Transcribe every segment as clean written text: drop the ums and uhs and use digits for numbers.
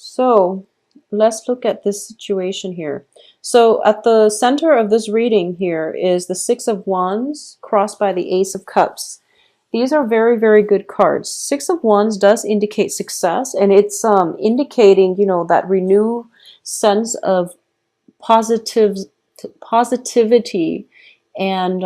So let's look at this situation here. So at the center of this reading here is the Six of Wands crossed by the Ace of Cups. These are very, very good cards. Six of Wands does indicate success, and it's indicating, that renewed sense of positive positivity, and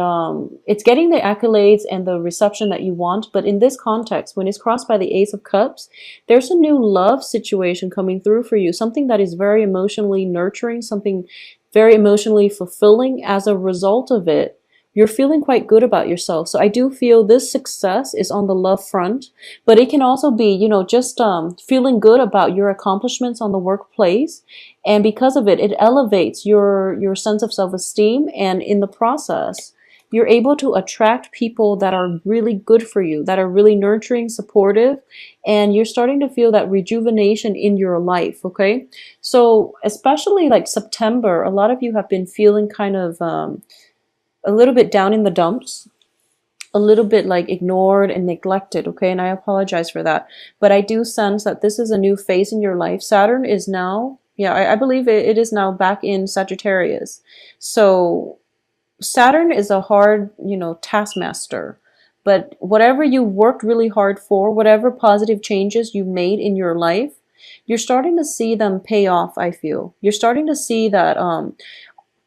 it's getting the accolades and the reception that you want. But in this context, when it's crossed by the Ace of Cups, there's a new love situation coming through for you, something that is very emotionally nurturing, something very emotionally fulfilling. As a result of it, you're feeling quite good about yourself. So I do feel this success is on the love front, but it can also be, just feeling good about your accomplishments on the workplace. And because of it, it elevates your sense of self-esteem. And in the process, you're able to attract people that are really good for you, that are really nurturing, supportive, and you're starting to feel that rejuvenation in your life, okay? So especially like September, a lot of you have been feeling kind of a little bit down in the dumps, a little bit like ignored and neglected, okay? And I apologize for that. But I do sense that this is a new phase in your life. Saturn is now, I believe it is now back in Sagittarius. So Saturn is a hard, taskmaster. But whatever you worked really hard for, whatever positive changes you made in your life, you're starting to see them pay off, I feel. You're starting to see that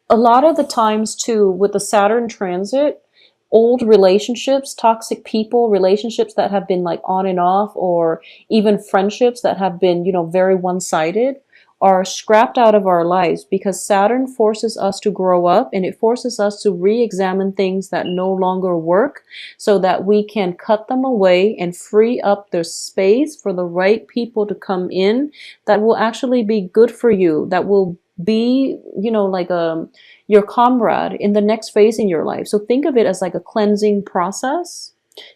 a lot of the times too, with the Saturn transit, old relationships, toxic people, relationships that have been like on and off, or even friendships that have been, very one-sided, are scrapped out of our lives, because Saturn forces us to grow up, and it forces us to re-examine things that no longer work, so that we can cut them away and free up the space for the right people to come in that will actually be good for you, that will be, like your comrade in the next phase in your life. So think of it as like a cleansing process,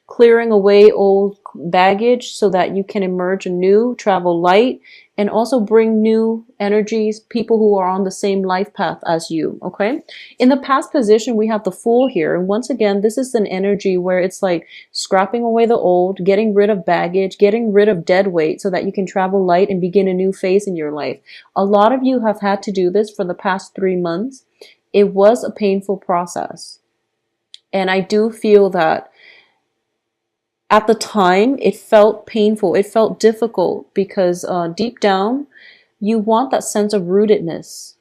clearing away old baggage so that you can emerge anew, travel light, and also bring new energies, people who are on the same life path as you, okay? In the past position, we have the Fool here. And once again, this is an energy where it's like scrapping away the old, getting rid of baggage, getting rid of dead weight so that you can travel light and begin a new phase in your life. A lot of you have had to do this for the past 3 months. It was a painful process. And I do feel that at the time, it felt painful. It felt difficult because deep down, you want that sense of rootedness.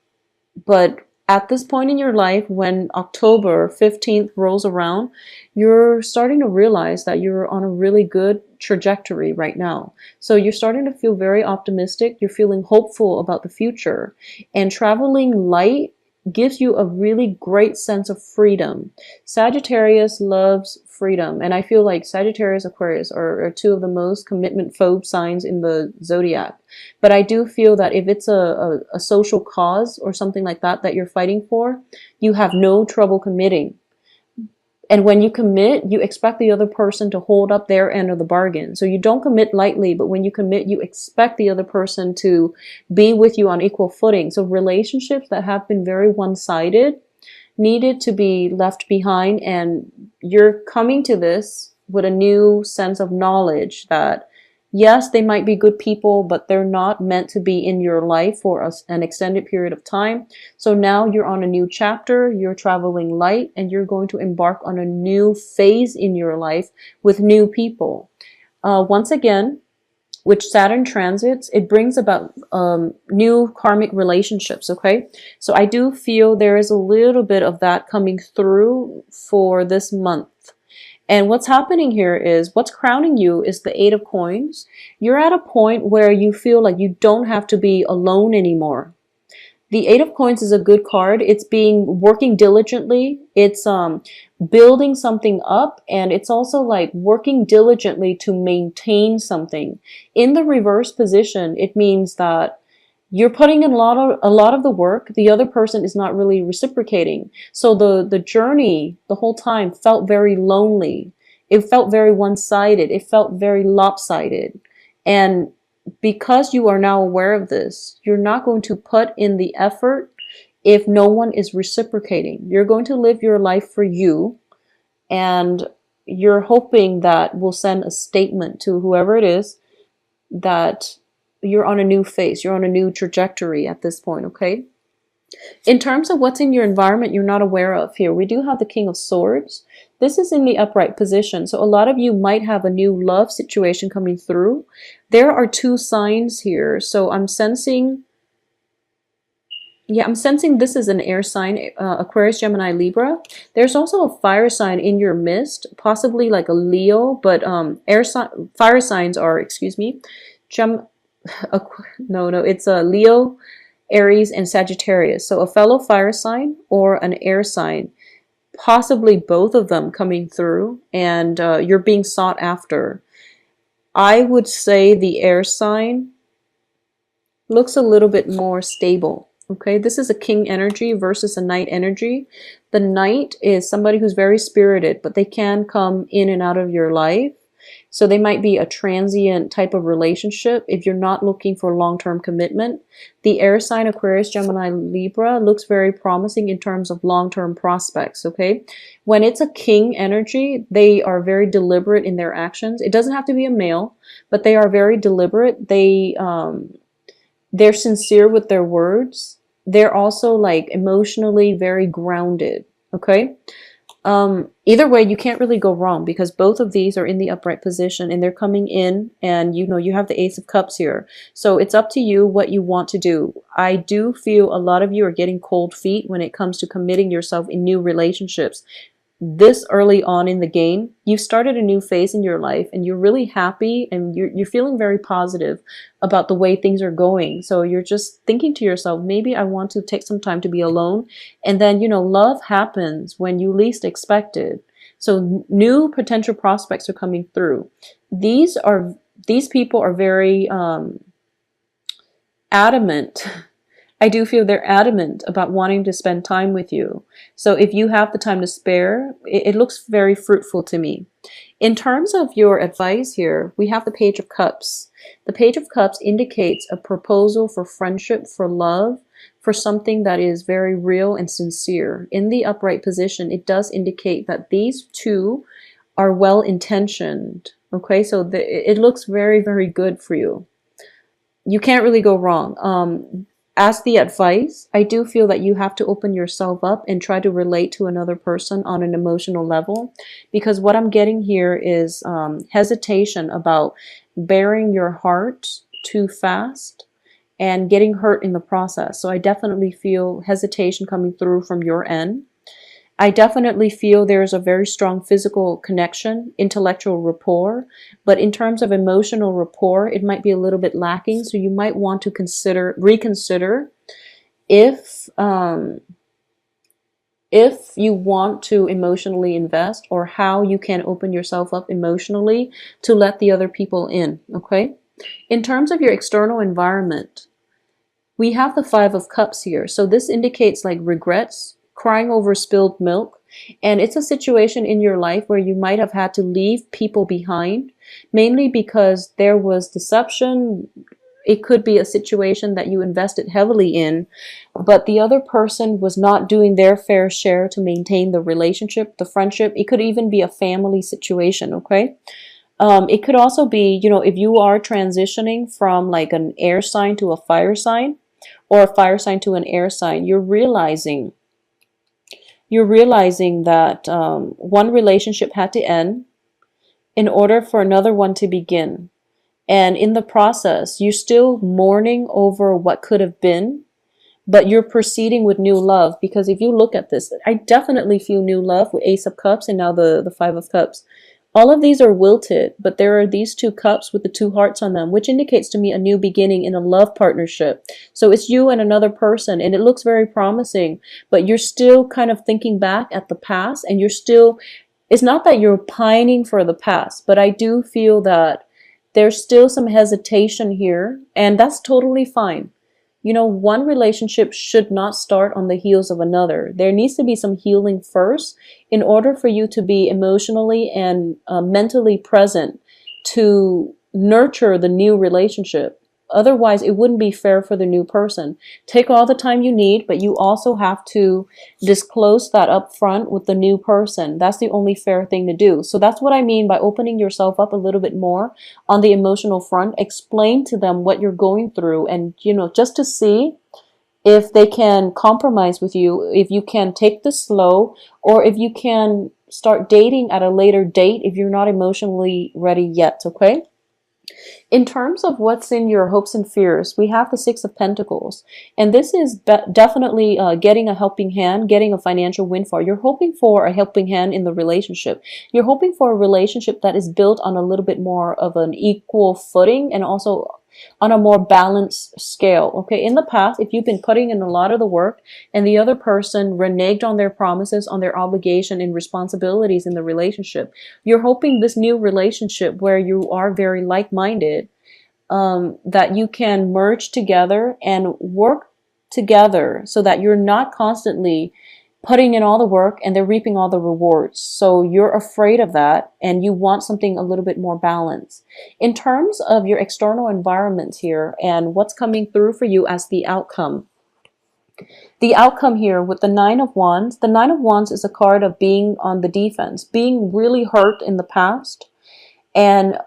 But at this point in your life, when October 15th rolls around, you're starting to realize that you're on a really good trajectory right now. So you're starting to feel very optimistic. You're feeling hopeful about the future. And traveling light gives you a really great sense of freedom. Sagittarius loves freedom, and I feel like Sagittarius, Aquarius are two of the most commitment phobe signs in the zodiac. But I do feel that if it's a social cause or something like that that you're fighting for, you have no trouble committing. And when you commit, you expect the other person to hold up their end of the bargain. So you don't commit lightly, but when you commit, you expect the other person to be with you on equal footing. So relationships that have been very one-sided needed to be left behind, and you're coming to this with a new sense of knowledge that yes, they might be good people, but they're not meant to be in your life for an extended period of time. So now you're on a new chapter, you're traveling light, and you're going to embark on a new phase in your life with new people. Once again, with Saturn transits, it brings about new karmic relationships, okay? So I do feel there is a little bit of that coming through for this month. And what's happening here is, what's crowning you is the Eight of Coins. You're at a point where you feel like you don't have to be alone anymore. The Eight of Coins is a good card. It's working diligently. It's building something up, and it's also like working diligently to maintain something. In the reverse position, it means that you're putting in a lot of the work. The other person is not really reciprocating. So the journey the whole time felt very lonely. It felt very one-sided. It felt very lopsided. And because you are now aware of this, you're not going to put in the effort if no one is reciprocating. You're going to live your life for you, and you're hoping that will send a statement to whoever it is that you're on a new phase. You're on a new trajectory at this point, okay? In terms of what's in your environment you're not aware of here, we do have the King of Swords. This is in the upright position. So a lot of you might have a new love situation coming through. There are 2 signs here. So I'm sensing, yeah, I'm sensing this is an air sign, Aquarius, Gemini, Libra. There's also a fire sign in your midst, possibly like a Leo, but fire signs are, excuse me, it's a Leo, Aries, and Sagittarius. So a fellow fire sign or an air sign, possibly both of them coming through, and you're being sought after. I would say the air sign looks a little bit more stable. Okay, this is a king energy versus a knight energy. The knight is somebody who's very spirited, but they can come in and out of your life. So they might be a transient type of relationship if you're not looking for long-term commitment. The air sign Aquarius, Gemini, Libra looks very promising in terms of long-term prospects, okay? When it's a king energy, they are very deliberate in their actions. It doesn't have to be a male, but they are very deliberate. They're sincere with their words. They're also like emotionally very grounded, okay? Either way, you can't really go wrong because both of these are in the upright position and they're coming in, and you know, you have the Ace of Cups here. So it's up to you what you want to do. I do feel a lot of you are getting cold feet when it comes to committing yourself in new relationships. This early on in the game, you've started a new phase in your life and you're really happy and you're feeling very positive about the way things are going. So you're just thinking to yourself, maybe I want to take some time to be alone. And then, you know, love happens when you least expect it. So new potential prospects are coming through. These people are very adamant. I do feel they're adamant about wanting to spend time with you. So if you have the time to spare, it looks very fruitful to me. In terms of your advice here, we have the Page of Cups. The Page of Cups indicates a proposal for friendship, for love, for something that is very real and sincere. In the upright position, it does indicate that these two are well-intentioned. Okay, so it looks very, very good for you. You can't really go wrong. As the advice, I do feel that you have to open yourself up and try to relate to another person on an emotional level, because what I'm getting here is hesitation about bearing your heart too fast and getting hurt in the process. So I definitely feel hesitation coming through from your end. I definitely feel there's a very strong physical connection, intellectual rapport, but in terms of emotional rapport, it might be a little bit lacking. So you might want to reconsider if you want to emotionally invest, or how you can open yourself up emotionally to let the other people in, okay? In terms of your external environment, we have the Five of Cups here. So this indicates like regrets, crying over spilled milk, and it's a situation in your life where you might have had to leave people behind, mainly because there was deception. It could be a situation that you invested heavily in, but the other person was not doing their fair share to maintain the relationship, the friendship. It could even be a family situation, okay? It could also be, you know, if you are transitioning from like an air sign to a fire sign, or a fire sign to an air sign, you're realizing that one relationship had to end in order for another one to begin. And in the process, you're still mourning over what could have been, but you're proceeding with new love. Because if you look at this, I definitely feel new love with Ace of Cups and now the Five of Cups. All of these are wilted, but there are these two cups with the two hearts on them, which indicates to me a new beginning in a love partnership. So it's you and another person, and it looks very promising, but you're still kind of thinking back at the past, and it's not that you're pining for the past, but I do feel that there's still some hesitation here, and that's totally fine. You know, one relationship should not start on the heels of another. There needs to be some healing first in order for you to be emotionally and mentally present to nurture the new relationship. otherwise it wouldn't be fair for the new person. Take all the time you need, but you also have to disclose that up front with the new person. That's the only fair thing to do. So that's what I mean by opening yourself up a little bit more on the emotional front. Explain to them what you're going through, and just to see if they can compromise with you, if you can take this slow, or if you can start dating at a later date if you're not emotionally ready yet, okay? In terms of what's in your hopes and fears, we have the Six of Pentacles. And this is definitely getting a helping hand, getting a financial windfall. You're hoping for a helping hand in the relationship. You're hoping for a relationship that is built on a little bit more of an equal footing and also on a more balanced scale. Okay, in the past, if you've been putting in a lot of the work and the other person reneged on their promises, on their obligation and responsibilities in the relationship, you're hoping this new relationship where you are very like-minded, that you can merge together and work together so that you're not constantly putting in all the work and they're reaping all the rewards. So you're afraid of that and you want something a little bit more balanced. In terms of your external environment here and what's coming through for you as the outcome. The outcome here with the Nine of Wands. The Nine of Wands is a card of being on the defense, being really hurt in the past, and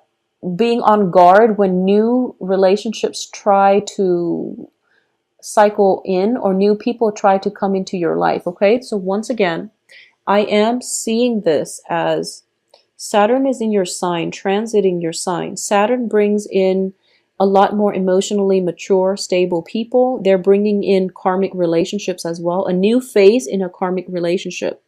being on guard when new relationships try to cycle in or new people try to come into your life. Okay, so once again, I am seeing this as Saturn is in your sign, transiting your sign. Saturn brings in a lot more emotionally mature, stable people. They're bringing in karmic relationships as well, a new phase in a karmic relationship.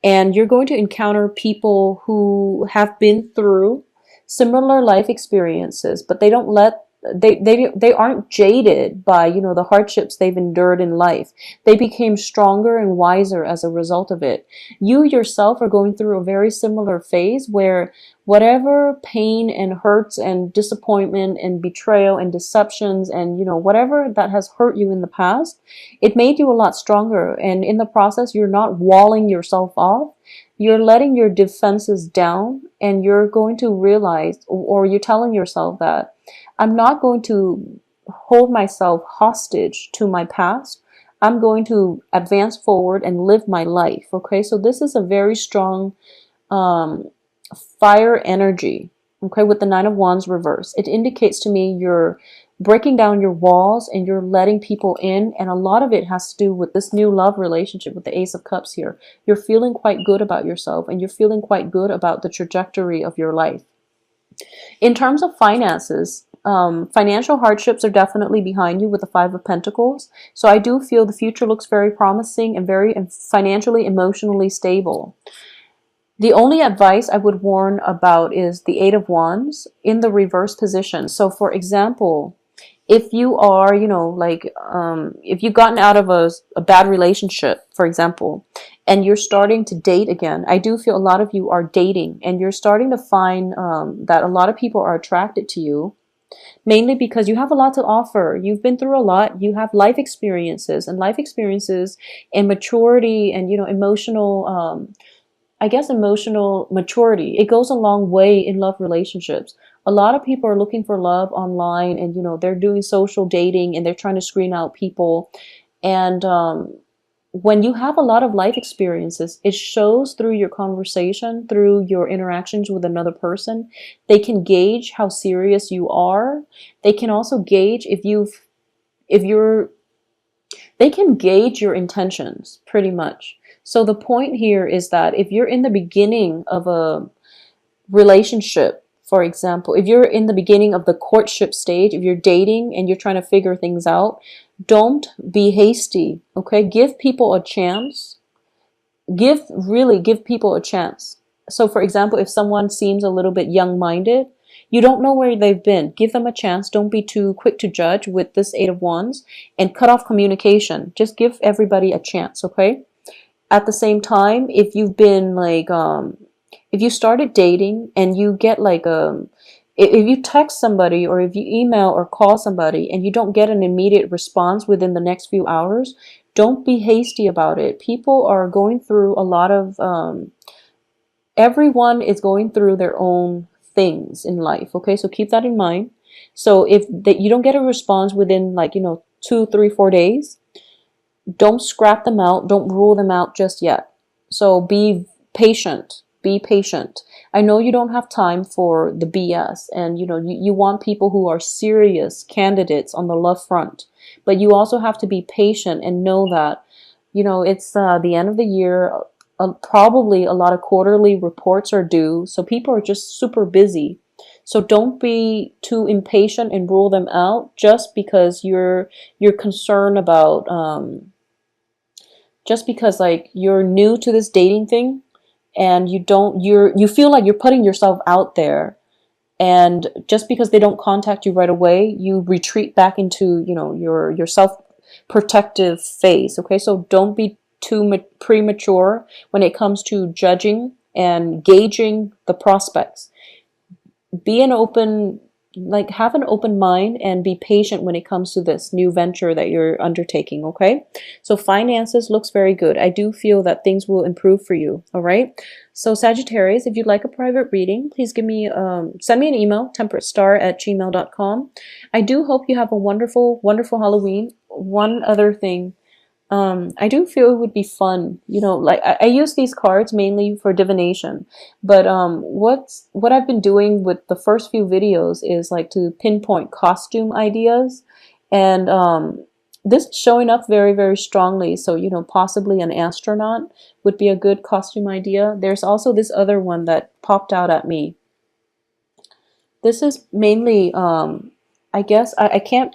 And you're going to encounter people who have been through similar life experiences, but they don't let they aren't jaded by the hardships they've endured in life. They became stronger and wiser as a result of it. You yourself are going through a very similar phase where whatever pain and hurts and disappointment and betrayal and deceptions and whatever that has hurt you in the past, it made you a lot stronger, and in the process you're not walling yourself off. You're letting your defenses down, and you're going to realize, or you're telling yourself that I'm not going to hold myself hostage to my past. I'm going to advance forward and live my life. Okay, so this is a very strong fire energy. Okay, with the Nine of Wands reverse, it indicates to me you're breaking down your walls and you're letting people in, and a lot of it has to do with this new love relationship with the Ace of Cups here. You're feeling quite good about yourself, and you're feeling quite good about the trajectory of your life. In terms of finances, financial hardships are definitely behind you with the Five of Pentacles. So I do feel the future looks very promising and very financially, emotionally stable. The only advice I would warn about is the Eight of Wands in the reverse position. So for example, if you are, if you've gotten out of a bad relationship, for example, and you're starting to date again, I do feel a lot of you are dating, and you're starting to find that a lot of people are attracted to you, mainly because you have a lot to offer. You've been through a lot. You have life experiences, and maturity and, emotional, emotional maturity. It goes a long way in love relationships. A lot of people are looking for love online, and they're doing social dating and they're trying to screen out people. And when you have a lot of life experiences, it shows through your conversation, through your interactions with another person. They can gauge how serious you are. They can also gauge they can gauge your intentions pretty much. So the point here is that if you're in the beginning of a relationship, for example, if you're in the beginning of the courtship stage, if you're dating and you're trying to figure things out, don't be hasty, okay? Give people a chance. Really give people a chance. So for example, if someone seems a little bit young-minded, you don't know where they've been. Give them a chance. Don't be too quick to judge with this Eight of Wands, and cut off communication. Just give everybody a chance, okay? At the same time, if you've been if you started dating and you get if you text somebody or if you email or call somebody and you don't get an immediate response within the next few hours, don't be hasty about it. People are going through a lot of, everyone is going through their own things in life. Okay, so keep that in mind. So if that you don't get a response within like, you know, 2, 3, 4 days, don't scrap them out. Don't rule them out just yet. So be patient. Be patient. I know you don't have time for the BS, and you know you want people who are serious candidates on the love front, but you also have to be patient and know that, you know, it's the end of the year. Probably a lot of quarterly reports are due, so people are just super busy. So don't be too impatient and rule them out just because you're concerned about just because like you're new to this dating thing, and you feel like you're putting yourself out there, and just because they don't contact you right away, you retreat back into, you know, your self protective phase. Okay, so don't be too premature when it comes to judging and gauging the prospects. Be an open, like have an open mind and be patient when it comes to this new venture that you're undertaking. Okay, so finances looks very good. I do feel that things will improve for you. All right, so Sagittarius, if you'd like a private reading, please give me send me an email, temperatestar@gmail.com. I do hope you have a wonderful Halloween. One other thing, I do feel it would be fun, you know, like I use these cards mainly for divination, but what I've been doing with the first few videos is like to pinpoint costume ideas, and this is showing up very, very strongly. So, you know, possibly an astronaut would be a good costume idea. There's also this other one that popped out at me. This is mainly, I guess, I can't,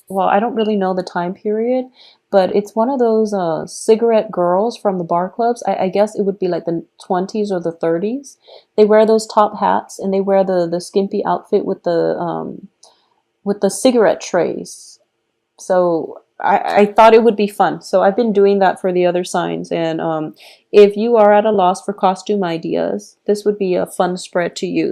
well, I don't really know the time period, but it's one of those cigarette girls from the bar clubs. I guess it would be like the 20s or the 30s. They wear those top hats, and they wear the skimpy outfit with the cigarette trays. So I thought it would be fun. So I've been doing that for the other signs. And if you are at a loss for costume ideas, this would be a fun spread to use.